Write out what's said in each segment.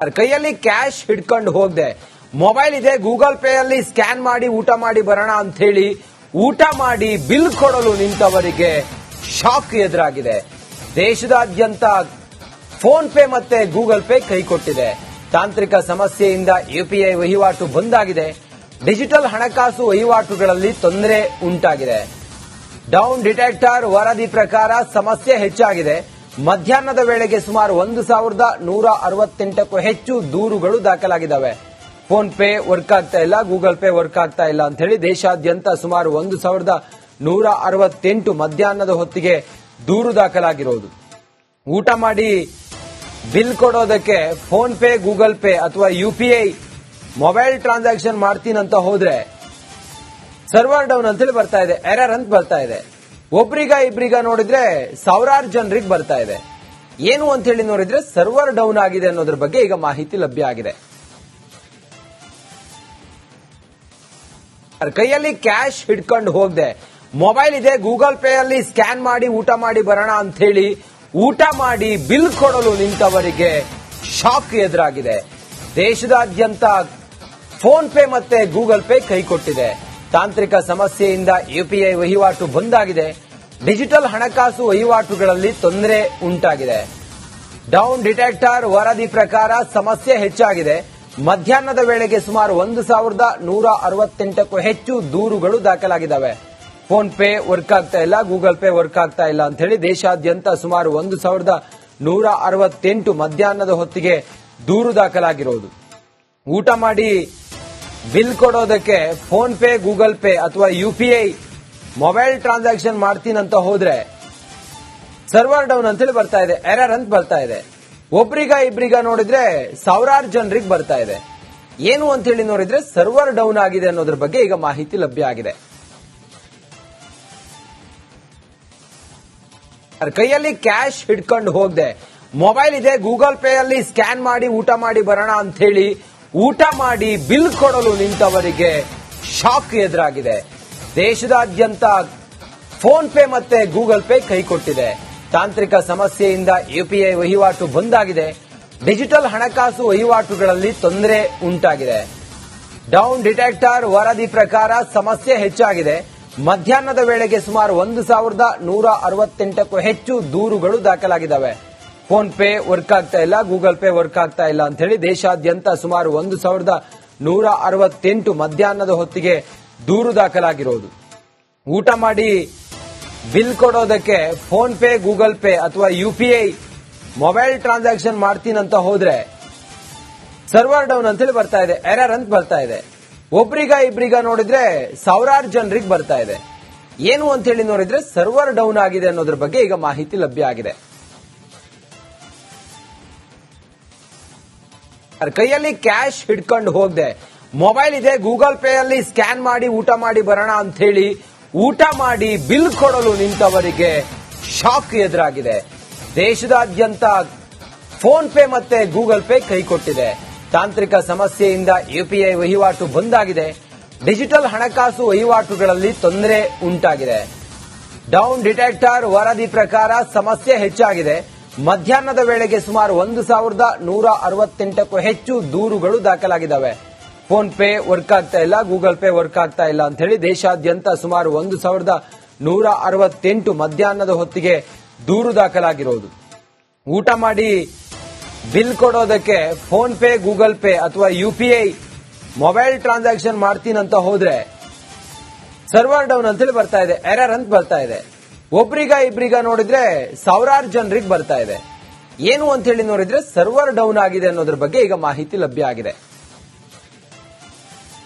ಕೈಯಲ್ಲಿ ಕ್ಯಾಶ್ ಹಿಡ್ಕೊಂಡು ಹೋಗದೆ ಮೊಬೈಲ್ ಇದೆ ಗೂಗಲ್ ಪೇ ಅಲ್ಲಿ ಸ್ಕ್ಯಾನ್ ಮಾಡಿ ಊಟ ಮಾಡಿ ಬರೋಣ ಅಂತ ಹೇಳಿ ಊಟ ಮಾಡಿ ಬಿಲ್ ಕೊಡಲು ನಿಂತವರಿಗೆ ಶಾಕ್ ಎದುರಾಗಿದೆ. ದೇಶದಾದ್ಯಂತ ಫೋನ್ ಪೇ ಮತ್ತೆ ಗೂಗಲ್ ಪೇ ಕೈಕೊಟ್ಟಿದೆ. ತಾಂತ್ರಿಕ ಸಮಸ್ಯೆಯಿಂದ ಯುಪಿಐ ವಹಿವಾಟು ಬಂದಾಗಿದೆ. ಡಿಜಿಟಲ್ ಹಣಕಾಸು ವಹಿವಾಟುಗಳಲ್ಲಿ ತೊಂದರೆ ಉಂಟಾಗಿದೆ. ಡೌನ್ ಡಿಟೆಕ್ಟರ್ ವರದಿ ಪ್ರಕಾರ ಸಮಸ್ಯೆ ಹೆಚ್ಚಾಗಿದೆ. ಮಧ್ಯಾಹ್ನದ ವೇಳೆಗೆ ಸುಮಾರು 1168ಕ್ಕೂ ಹೆಚ್ಚು ದೂರುಗಳು ದಾಖಲಾಗಿದ್ದಾವೆ. ಫೋನ್ ಪೇ ವರ್ಕ್ ಆಗ್ತಾ ಇಲ್ಲ, ಗೂಗಲ್ ಪೇ ವರ್ಕ್ ಆಗ್ತಾ ಇಲ್ಲ ಅಂತ ಹೇಳಿ ದೇಶಾದ್ಯಂತ ಸುಮಾರು 1168 ಮಧ್ಯಾಹ್ನದ ಹೊತ್ತಿಗೆ ದೂರು ದಾಖಲಾಗಿರೋದು. ಊಟ ಮಾಡಿ ಬಿಲ್ ಕೊಡೋದಕ್ಕೆ ಫೋನ್ ಪೇ, ಗೂಗಲ್ ಪೇ ಅಥವಾ ಯುಪಿಐ ಮೊಬೈಲ್ ಟ್ರಾನ್ಸಾಕ್ಷನ್ ಮಾಡ್ತೀನಂತ ಹೋದ್ರೆ ಸರ್ವರ್ ಡೌನ್ ಅಂತೇಳಿ ಬರ್ತಾ ಇದೆ, ಎರರ್ ಅಂತ ಬರ್ತಾ ಇದೆ. ಒಬ್ರಿಗ ಇಬ್ರಿಗ ನೋಡಿದ್ರೆ ಸಾವಿರಾರು ಜನರಿಗೆ ಬರ್ತಾ ಇದೆ. ಏನು ಅಂತ ಹೇಳಿ ನೋಡಿದ್ರೆ ಸರ್ವರ್ ಡೌನ್ ಆಗಿದೆ ಅನ್ನೋದ್ರ ಬಗ್ಗೆ ಈಗ ಮಾಹಿತಿ ಲಭ್ಯ ಆಗಿದೆ. ಕೈಯಲ್ಲಿ ಕ್ಯಾಶ್ ಹಿಡ್ಕೊಂಡು ಹೋಗದೆ ಮೊಬೈಲ್ ಇದೆ ಗೂಗಲ್ ಪೇ ಅಲ್ಲಿ ಸ್ಕ್ಯಾನ್ ಮಾಡಿ ಊಟ ಮಾಡಿ ಬರೋಣ ಅಂತ ಹೇಳಿ ಊಟ ಮಾಡಿ ಬಿಲ್ ಕೊಡಲು ನಿಂತವರಿಗೆ ಶಾಕ್ ಎದುರಾಗಿದೆ. ದೇಶದಾದ್ಯಂತ ಫೋನ್ ಪೇ ಮತ್ತೆ ಗೂಗಲ್ ಪೇ ಕೈಕೊಟ್ಟಿದೆ. ತಾಂತ್ರಿಕ ಸಮಸ್ಯೆಯಿಂದ ಯುಪಿಐ ವಹಿವಾಟು ಬಂದಾಗಿದೆ. ಡಿಜಿಟಲ್ ಹಣಕಾಸು ವಹಿವಾಟುಗಳಲ್ಲಿ ತೊಂದರೆ ಉಂಟಾಗಿದೆ. ಡೌನ್ ಡಿಟೆಕ್ಟರ್ ವರದಿ ಪ್ರಕಾರ ಸಮಸ್ಯೆ ಹೆಚ್ಚಾಗಿದೆ. ಮಧ್ಯಾಹ್ನದ ವೇಳೆಗೆ ಸುಮಾರು 1168ಕ್ಕೂ ಹೆಚ್ಚು ದೂರುಗಳು ದಾಖಲಾಗಿದ್ದಾವೆ. ಫೋನ್ ಪೇ ವರ್ಕ್ ಆಗ್ತಾ ಇಲ್ಲ, ಗೂಗಲ್ ಪೇ ವರ್ಕ್ ಆಗ್ತಾ ಇಲ್ಲ ಅಂತ ಹೇಳಿ ದೇಶಾದ್ಯಂತ ಸುಮಾರು 1168 ಮಧ್ಯಾಹ್ನದ ಹೊತ್ತಿಗೆ ದೂರು ದಾಖಲಾಗಿರೋದು. ಊಟ ಮಾಡಿ ಬಿಲ್ ಕೊಡೋದಕ್ಕೆ ಫೋನ್ ಪೇ, ಗೂಗಲ್ ಪೇ ಅಥವಾ ಯುಪಿಐ ಮೊಬೈಲ್ ಟ್ರಾನ್ಸಾಕ್ಷನ್ ಮಾಡ್ತೀನಂತ ಹೋದ್ರೆ ಸರ್ವರ್ ಡೌನ್ ಅಂತೇಳಿ ಬರ್ತಾ ಇದೆ, ಎರರ್ ಅಂತ ಬರ್ತಾ ಇದೆ. ಒಬ್ರಿಗ ಇಬ್ರಿಗ ನೋಡಿದ್ರೆ ಸಾವಿರಾರು ಜನರಿಗೆ ಬರ್ತಾ ಇದೆ. ಏನು ಅಂತ ಹೇಳಿ ನೋಡಿದ್ರೆ ಸರ್ವರ್ ಡೌನ್ ಆಗಿದೆ ಅನ್ನೋದ್ರ ಬಗ್ಗೆ ಈಗ ಮಾಹಿತಿ ಲಭ್ಯ ಆಗಿದೆ. ಕೈಯಲ್ಲಿ ಕ್ಯಾಶ್ ಹಿಡ್ಕೊಂಡು ಹೋಗದೆ ಮೊಬೈಲ್ ಇದೆ ಗೂಗಲ್ ಪೇ ಅಲ್ಲಿ ಸ್ಕ್ಯಾನ್ ಮಾಡಿ ಊಟ ಮಾಡಿ ಬರೋಣ ಅಂತ ಹೇಳಿ ಊಟ ಮಾಡಿ ಬಿಲ್ ಕೊಡಲು ನಿಂತವರಿಗೆ ಶಾಕ್ ಎದುರಾಗಿದೆ. ದೇಶದಾದ್ಯಂತ ಫೋನ್ ಪೇ ಮತ್ತೆ ಗೂಗಲ್ ಪೇ ಕೈಕೊಟ್ಟಿದೆ. ತಾಂತ್ರಿಕ ಸಮಸ್ಯೆಯಿಂದ ಯುಪಿಐ ವಹಿವಾಟು ಬಂದಾಗಿದೆ. ಡಿಜಿಟಲ್ ಹಣಕಾಸು ವಹಿವಾಟುಗಳಲ್ಲಿ ತೊಂದರೆ ಉಂಟಾಗಿದೆ. ಡೌನ್ ಡಿಟೆಕ್ಟರ್ ವರದಿ ಪ್ರಕಾರ ಸಮಸ್ಯೆ ಹೆಚ್ಚಾಗಿದೆ. ಮಧ್ಯಾಹ್ನದ ವೇಳೆಗೆ ಸುಮಾರು 1168ಕ್ಕೂ ಹೆಚ್ಚು ದೂರುಗಳು ದಾಖಲಾಗಿದ್ದಾವೆ. ಫೋನ್ ಪೇ ವರ್ಕ್ ಆಗ್ತಾ ಇಲ್ಲ, ಗೂಗಲ್ ಪೇ ವರ್ಕ್ ಆಗ್ತಾ ಇಲ್ಲ ಅಂತ ಹೇಳಿ ದೇಶಾದ್ಯಂತ ಸುಮಾರು 1168 ಮಧ್ಯಾಹ್ನದ ಹೊತ್ತಿಗೆ ದೂರು ದಾಖಲಾಗಿರೋದು. ಊಟ ಮಾಡಿ ಬಿಲ್ ಕೊಡೋದಕ್ಕೆ ಫೋನ್ ಪೇ, ಗೂಗಲ್ ಪೇ ಅಥವಾ ಯುಪಿಐ ಮೊಬೈಲ್ ಟ್ರಾನ್ಸಾಕ್ಷನ್ ಮಾಡ್ತೀನಂತ ಹೋದ್ರೆ ಸರ್ವರ್ ಡೌನ್ ಅಂತೇಳಿ ಬರ್ತಾ ಇದೆ, ಎರರ್ ಅಂತ ಬರ್ತಾ ಇದೆ. ಒಬ್ರಿಗ ಇಬ್ರಿಗ ನೋಡಿದ್ರೆ ಸಾವಿರಾರು ಜನರಿಗೆ ಬರ್ತಾ ಇದೆ. ಏನು ಅಂತ ಹೇಳಿ ನೋಡಿದ್ರೆ ಸರ್ವರ್ ಡೌನ್ ಆಗಿದೆ ಅನ್ನೋದ್ರ ಬಗ್ಗೆ ಈಗ ಮಾಹಿತಿ ಲಭ್ಯ ಆಗಿದೆ. ಕೈಯಲ್ಲಿ ಕ್ಯಾಶ್ ಹಿಡ್ಕೊಂಡು ಹೋಗದೆ ಮೊಬೈಲ್ ಇದೆ ಗೂಗಲ್ ಪೇ ಅಲ್ಲಿ ಸ್ಕ್ಯಾನ್ ಮಾಡಿ ಊಟ ಮಾಡಿ ಬರೋಣ ಅಂತ ಹೇಳಿ ಊಟ ಮಾಡಿ ಬಿಲ್ ಕೊಡಲು ನಿಂತವರಿಗೆ ಶಾಕ್ ಎದುರಾಗಿದೆ. ದೇಶದಾದ್ಯಂತ ಫೋನ್ ಪೇ ಮತ್ತೆ ಗೂಗಲ್ ಪೇ ಕೈಕೊಟ್ಟಿದೆ. ತಾಂತ್ರಿಕ ಸಮಸ್ಯೆಯಿಂದ ಯುಪಿಐ ವಹಿವಾಟು ಬಂದಾಗಿದೆ. ಡಿಜಿಟಲ್ ಹಣಕಾಸು ವಹಿವಾಟುಗಳಲ್ಲಿ ತೊಂದರೆ ಉಂಟಾಗಿದೆ. ಡೌನ್ ಡಿಟೆಕ್ಟರ್ ವರದಿ ಪ್ರಕಾರ ಸಮಸ್ಯೆ ಹೆಚ್ಚಾಗಿದೆ. ಮಧ್ಯಾಹ್ನದ ವೇಳೆಗೆ ಸುಮಾರು 1168ಕ್ಕೂ ಹೆಚ್ಚು ದೂರುಗಳು ದಾಖಲಾಗಿದ್ದಾವೆ. ಫೋನ್ ಪೇ ವರ್ಕ್ ಆಗ್ತಾ ಇಲ್ಲ, ಗೂಗಲ್ ಪೇ ವರ್ಕ್ ಆಗ್ತಾ ಇಲ್ಲ ಅಂತ ಹೇಳಿ ದೇಶಾದ್ಯಂತ ಸುಮಾರು 1168 ಮಧ್ಯಾಹ್ನದ ಹೊತ್ತಿಗೆ ದೂರು ದಾಖಲಾಗಿರೋದು. ಊಟ ಮಾಡಿ ಬಿಲ್ ಕೊಡೋದಕ್ಕೆ ಫೋನ್ ಪೇ, ಗೂಗಲ್ ಪೇ ಅಥವಾ ಯುಪಿಐ ಮೊಬೈಲ್ ಟ್ರಾನ್ಸಾಕ್ಷನ್ ಮಾಡ್ತೀನಂತ ಹೋದ್ರೆ ಸರ್ವರ್ ಡೌನ್ ಅಂತೇಳಿ ಬರ್ತಾ ಇದೆ, ಎರರ್ ಅಂತ ಬರ್ತಾ ಇದೆ. ಒಬ್ರಿಗ ಇಬ್ರಿಗ ನೋಡಿದ್ರೆ ಸಾವಿರಾರು ಜನರಿಗೆ ಬರ್ತಾ ಇದೆ. ಏನು ಅಂತ ಹೇಳಿ ನೋಡಿದ್ರೆ ಸರ್ವರ್ ಡೌನ್ ಆಗಿದೆ ಅನ್ನೋದ್ರ ಬಗ್ಗೆ ಈಗ ಮಾಹಿತಿ ಲಭ್ಯ ಆಗಿದೆ.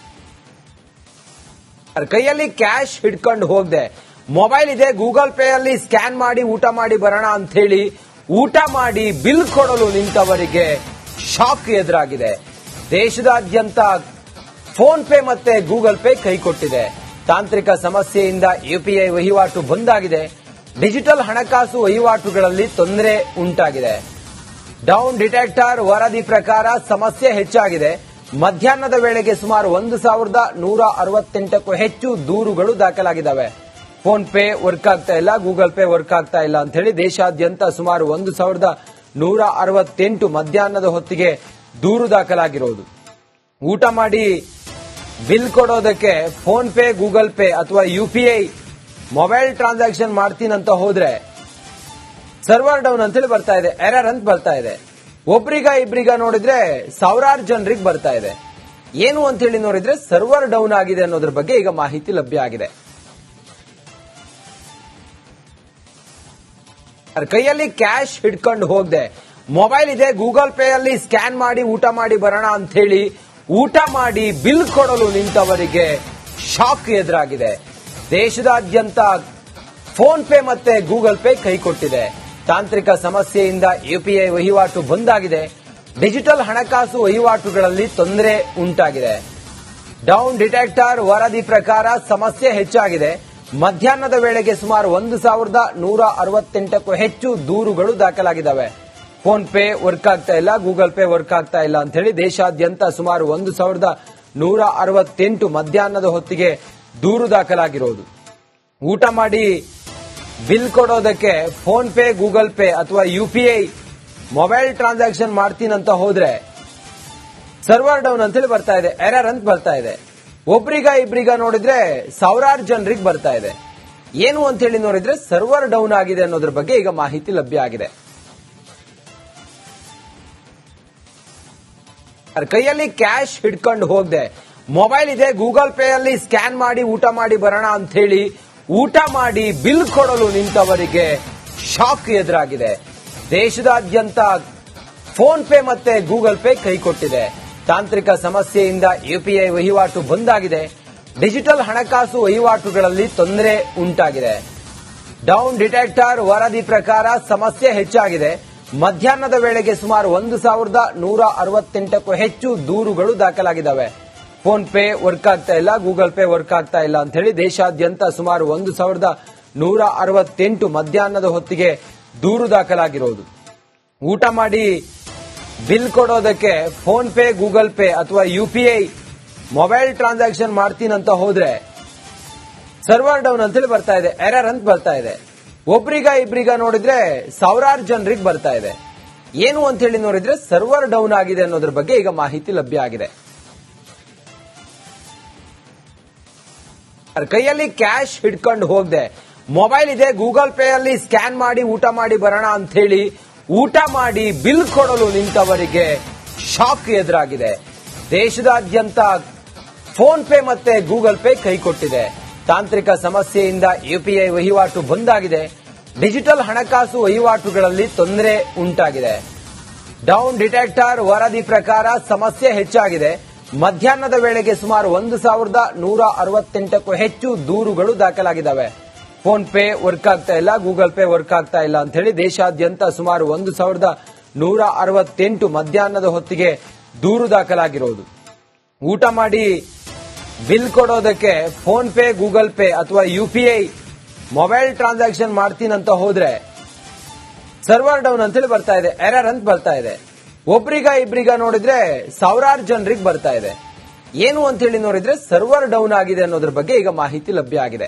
ಕೈಯಲ್ಲಿ ಕ್ಯಾಶ್ ಹಿಡ್ಕೊಂಡು ಹೋಗದೆ ಮೊಬೈಲ್ ಇದೆ ಗೂಗಲ್ ಪೇ ಅಲ್ಲಿ ಸ್ಕ್ಯಾನ್ ಮಾಡಿ ಊಟ ಮಾಡಿ ಬರೋಣ ಅಂತ ಹೇಳಿ ಊಟ ಮಾಡಿ ಬಿಲ್ ಕೊಡಲು ನಿಂತವರಿಗೆ ಶಾಕ್ ಎದುರಾಗಿದೆ. ದೇಶದಾದ್ಯಂತ ಫೋನ್ ಪೇ ಮತ್ತೆ ಗೂಗಲ್ ಪೇ ಕೈಕೊಟ್ಟಿದೆ. ತಾಂತ್ರಿಕ ಸಮಸ್ಯೆಯಿಂದ ಯುಪಿಐ ವಹಿವಾಟು ಬಂದಾಗಿದೆ. ಡಿಜಿಟಲ್ ಹಣಕಾಸು ವಹಿವಾಟುಗಳಲ್ಲಿ ತೊಂದರೆ ಉಂಟಾಗಿದೆ. ಡೌನ್ ಡಿಟೆಕ್ಟರ್ ವರದಿ ಪ್ರಕಾರ ಸಮಸ್ಯೆ ಹೆಚ್ಚಾಗಿದೆ. ಮಧ್ಯಾಹ್ನದ ವೇಳೆಗೆ ಸುಮಾರು 1168ಕ್ಕೂ ಹೆಚ್ಚು ದೂರುಗಳು ದಾಖಲಾಗಿದ್ದಾವೆ. ಫೋನ್ ಪೇ ವರ್ಕ್ ಆಗ್ತಾ ಇಲ್ಲ, ಗೂಗಲ್ ಪೇ ವರ್ಕ್ ಆಗ್ತಾ ಇಲ್ಲ ಅಂತ ಹೇಳಿ ದೇಶಾದ್ಯಂತ ಸುಮಾರು 1168 ಮಧ್ಯಾಹ್ನದ ಹೊತ್ತಿಗೆ ದೂರು ದಾಖಲಾಗಿರೋದು. ಊಟ ಮಾಡಿ ಬಿಲ್ ಕೊಡೋದಕ್ಕೆ ಫೋನ್ ಪೇ, ಗೂಗಲ್ ಪೇ ಅಥವಾ UPI ಮೊಬೈಲ್ ಟ್ರಾನ್ಸಾಕ್ಷನ್ ಮಾಡ್ತೀನಂತ ಹೋದ್ರೆ ಸರ್ವರ್ ಡೌನ್ ಅಂತೇಳಿ ಬರ್ತಾ ಇದೆ, ಎರರ್ ಅಂತ ಬರ್ತಾ ಇದೆ. ಒಬ್ರಿಗ ಇಬ್ರಿಗ ನೋಡಿದ್ರೆ ಸಾವಿರಾರು ಜನರಿಗೆ ಬರ್ತಾ ಇದೆ. ಏನು ಅಂತ ಹೇಳಿ ನೋಡಿದ್ರೆ ಸರ್ವರ್ ಡೌನ್ ಆಗಿದೆ ಅನ್ನೋದ್ರ ಬಗ್ಗೆ ಈಗ ಮಾಹಿತಿ ಲಭ್ಯ ಆಗಿದೆ. ಕೈಯಲ್ಲಿ ಕ್ಯಾಶ್ ಹಿಡ್ಕೊಂಡು ಹೋಗದೆ ಮೊಬೈಲ್ ಇದೆ, ಗೂಗಲ್ ಪೇ ಅಲ್ಲಿ ಸ್ಕ್ಯಾನ್ ಮಾಡಿ ಊಟ ಮಾಡಿ ಬರೋಣ ಅಂತ ಹೇಳಿ ಊಟ ಮಾಡಿ ಬಿಲ್ ಕೊಡಲು ನಿಂತವರಿಗೆ ಶಾಕ್ ಎದುರಾಗಿದೆ. ದೇಶದಾದ್ಯಂತ ಫೋನ್ ಪೇ ಮತ್ತೆ ಗೂಗಲ್ ಪೇ ಕೈಕೊಟ್ಟಿದೆ. ತಾಂತ್ರಿಕ ಸಮಸ್ಯೆಯಿಂದ UPI ವಹಿವಾಟು ಬಂದಾಗಿದೆ. ಡಿಜಿಟಲ್ ಹಣಕಾಸು ವಹಿವಾಟುಗಳಲ್ಲಿ ತೊಂದರೆ ಉಂಟಾಗಿದೆ. ಡೌನ್ ಡಿಟೆಕ್ಟರ್ ವರದಿ ಪ್ರಕಾರ ಸಮಸ್ಯೆ ಹೆಚ್ಚಾಗಿದೆ. ಮಧ್ಯಾಹ್ನದ ವೇಳೆಗೆ ಸುಮಾರು 1168ಕ್ಕೂ ಹೆಚ್ಚು ದೂರುಗಳು ದಾಖಲಾಗಿದ್ದಾವೆ. ಫೋನ್ ಪೇ ವರ್ಕ್ ಆಗ್ತಾ ಇಲ್ಲ, ಗೂಗಲ್ ಪೇ ವರ್ಕ್ ಆಗ್ತಾ ಇಲ್ಲ ಅಂತ ಹೇಳಿ ದೇಶಾದ್ಯಂತ ಸುಮಾರು 1168 ಮಧ್ಯಾಹ್ನದ ಹೊತ್ತಿಗೆ ದೂರು ದಾಖಲಾಗಿರೋದು. ಊಟ ಮಾಡಿ ಬಿಲ್ ಕೊಡೋದಕ್ಕೆ ಫೋನ್ ಪೇ, ಗೂಗಲ್ ಪೇ ಅಥವಾ UPI ಮೊಬೈಲ್ ಟ್ರಾನ್ಸಾಕ್ಷನ್ ಮಾಡ್ತೀನಂತ ಹೋದ್ರೆ ಸರ್ವರ್ ಡೌನ್ ಅಂತೇಳಿ ಬರ್ತಾ ಇದೆ, ಎರರ್ ಅಂತ ಬರ್ತಾ ಇದೆ. ಒಬ್ರಿಗ ಇಬ್ರಿಗ ನೋಡಿದ್ರೆ ಸಾವಿರಾರು ಜನರಿಗೆ ಬರ್ತಾ ಇದೆ. ಏನು ಅಂತ ಹೇಳಿ ನೋಡಿದ್ರೆ ಸರ್ವರ್ ಡೌನ್ ಆಗಿದೆ ಅನ್ನೋದ್ರ ಬಗ್ಗೆ ಈಗ ಮಾಹಿತಿ ಲಭ್ಯ ಆಗಿದೆ. ಕೈಯಲ್ಲಿ ಕ್ಯಾಶ್ ಹಿಡ್ಕೊಂಡು ಹೋಗದೆ ಮೊಬೈಲ್ ಇದೆ, ಗೂಗಲ್ ಪೇ ಅಲ್ಲಿ ಸ್ಕ್ಯಾನ್ ಮಾಡಿ ಊಟ ಮಾಡಿ ಬರೋಣ ಅಂತ ಹೇಳಿ ಊಟ ಮಾಡಿ ಬಿಲ್ ಕೊಡಲು ನಿಂತವರಿಗೆ ಶಾಕ್ ಎದುರಾಗಿದೆ. ದೇಶದಾದ್ಯಂತ ಫೋನ್ ಪೇ ಮತ್ತೆ ಗೂಗಲ್ ಪೇ ಕೈಕೊಟ್ಟಿದೆ. ತಾಂತ್ರಿಕ ಸಮಸ್ಯೆಯಿಂದ UPI ವಹಿವಾಟು ಬಂದಾಗಿದೆ. ಡಿಜಿಟಲ್ ಹಣಕಾಸು ವಹಿವಾಟುಗಳಲ್ಲಿ ತೊಂದರೆ ಉಂಟಾಗಿದೆ. ಡೌನ್ ಡಿಟೆಕ್ಟರ್ ವರದಿ ಪ್ರಕಾರ ಸಮಸ್ಯೆ ಹೆಚ್ಚಾಗಿದೆ. ಮಧ್ಯಾಹ್ನದ ವೇಳೆಗೆ ಸುಮಾರು 1168ಕ್ಕೂ ಹೆಚ್ಚು ದೂರುಗಳು ದಾಖಲಾಗಿದ್ದಾವೆ. ಫೋನ್ ಪೇ ವರ್ಕ್ ಆಗ್ತಾ ಇಲ್ಲ, ಗೂಗಲ್ ಪೇ ವರ್ಕ್ ಆಗ್ತಾ ಇಲ್ಲ ಅಂತ ಹೇಳಿ ದೇಶಾದ್ಯಂತ ಸುಮಾರು 1168 ಮಧ್ಯಾಹ್ನದ ಹೊತ್ತಿಗೆ ದೂರು ದಾಖಲಾಗಿರೋದು. ಊಟ ಮಾಡಿ ಬಿಲ್ ಕೊಡೋದಕ್ಕೆ ಫೋನ್ ಪೇ, ಗೂಗಲ್ ಪೇ ಅಥವಾ UPI ಮೊಬೈಲ್ ಟ್ರಾನ್ಸಾಕ್ಷನ್ ಮಾಡ್ತೀನಂತ ಹೋದ್ರೆ ಸರ್ವರ್ ಡೌನ್ ಅಂತೇಳಿ ಬರ್ತಾ ಇದೆ, ಎರರ್ ಅಂತ ಬರ್ತಾ ಇದೆ. ಒಬ್ರಿಗ ಇಬ್ರಿಗ ನೋಡಿದ್ರೆ ಸಾವಿರಾರು ಜನರಿಗೆ ಬರ್ತಾ ಇದೆ. ಏನು ಅಂತ ಹೇಳಿ ನೋಡಿದ್ರೆ ಸರ್ವರ್ ಡೌನ್ ಆಗಿದೆ ಅನ್ನೋದ್ರ ಬಗ್ಗೆ ಈಗ ಮಾಹಿತಿ ಲಭ್ಯ ಆಗಿದೆ. ಕೈಯಲ್ಲಿ ಕ್ಯಾಶ್ ಹಿಡ್ಕೊಂಡು ಹೋಗದೆ ಮೊಬೈಲ್ ಇದೆ, ಗೂಗಲ್ ಪೇ ಅಲ್ಲಿ ಸ್ಕ್ಯಾನ್ ಮಾಡಿ ಊಟ ಮಾಡಿ ಬರೋಣ ಅಂತ ಹೇಳಿ ಊಟ ಮಾಡಿ ಬಿಲ್ ಕೊಡಲು ನಿಂತವರಿಗೆ ಶಾಕ್ ಎದುರಾಗಿದೆ. ದೇಶದಾದ್ಯಂತ ಫೋನ್ ಪೇ ಮತ್ತೆ ಗೂಗಲ್ ಪೇ ಕೈಕೊಟ್ಟಿದೆ. ತಾಂತ್ರಿಕ ಸಮಸ್ಯೆಯಿಂದ UPI ವಹಿವಾಟು ಬಂದಾಗಿದೆ. ಡಿಜಿಟಲ್ ಹಣಕಾಸು ವಹಿವಾಟುಗಳಲ್ಲಿ ತೊಂದರೆ ಉಂಟಾಗಿದೆ. ಡೌನ್ ಡಿಟೆಕ್ಟರ್ ವರದಿ ಪ್ರಕಾರ ಸಮಸ್ಯೆ ಹೆಚ್ಚಾಗಿದೆ. ಮಧ್ಯಾಹ್ನದ ವೇಳೆಗೆ ಸುಮಾರು 1168ಕ್ಕೂ ಹೆಚ್ಚು ದೂರುಗಳು ದಾಖಲಾಗಿದ್ದಾವೆ. ಫೋನ್ ಪೇ ವರ್ಕ್ ಆಗ್ತಾ ಇಲ್ಲ, ಗೂಗಲ್ ಪೇ ವರ್ಕ್ ಆಗ್ತಾ ಇಲ್ಲ ಅಂತ ಹೇಳಿ ದೇಶಾದ್ಯಂತ ಸುಮಾರು 1168 ಮಧ್ಯಾಹ್ನದ ಹೊತ್ತಿಗೆ ದೂರು ದಾಖಲಾಗಿರೋದು. ಊಟ ಮಾಡಿ ಬಿಲ್ ಕೊಡೋದಕ್ಕೆ ಫೋನ್ ಪೇ, ಗೂಗಲ್ ಪೇ ಅಥವಾ UPI ಮೊಬೈಲ್ ಟ್ರಾನ್ಸಾಕ್ಷನ್ ಮಾಡ್ತೀನಂತ ಹೋದ್ರೆ ಸರ್ವರ್ ಡೌನ್ ಅಂತೇಳಿ ಬರ್ತಾ ಇದೆ, ಎರರ್ ಅಂತ ಬರ್ತಾ ಇದೆ. ಒಬ್ರಿಗ ಇಬ್ರಿಗ ನೋಡಿದ್ರೆ ಸಾವಿರಾರು ಜನರಿಗೆ ಬರ್ತಾ ಇದೆ. ಏನು ಅಂತ ಹೇಳಿ ನೋಡಿದ್ರೆ ಸರ್ವರ್ ಡೌನ್ ಆಗಿದೆ ಅನ್ನೋದ್ರ ಬಗ್ಗೆ ಈಗ ಮಾಹಿತಿ ಲಭ್ಯ ಆಗಿದೆ.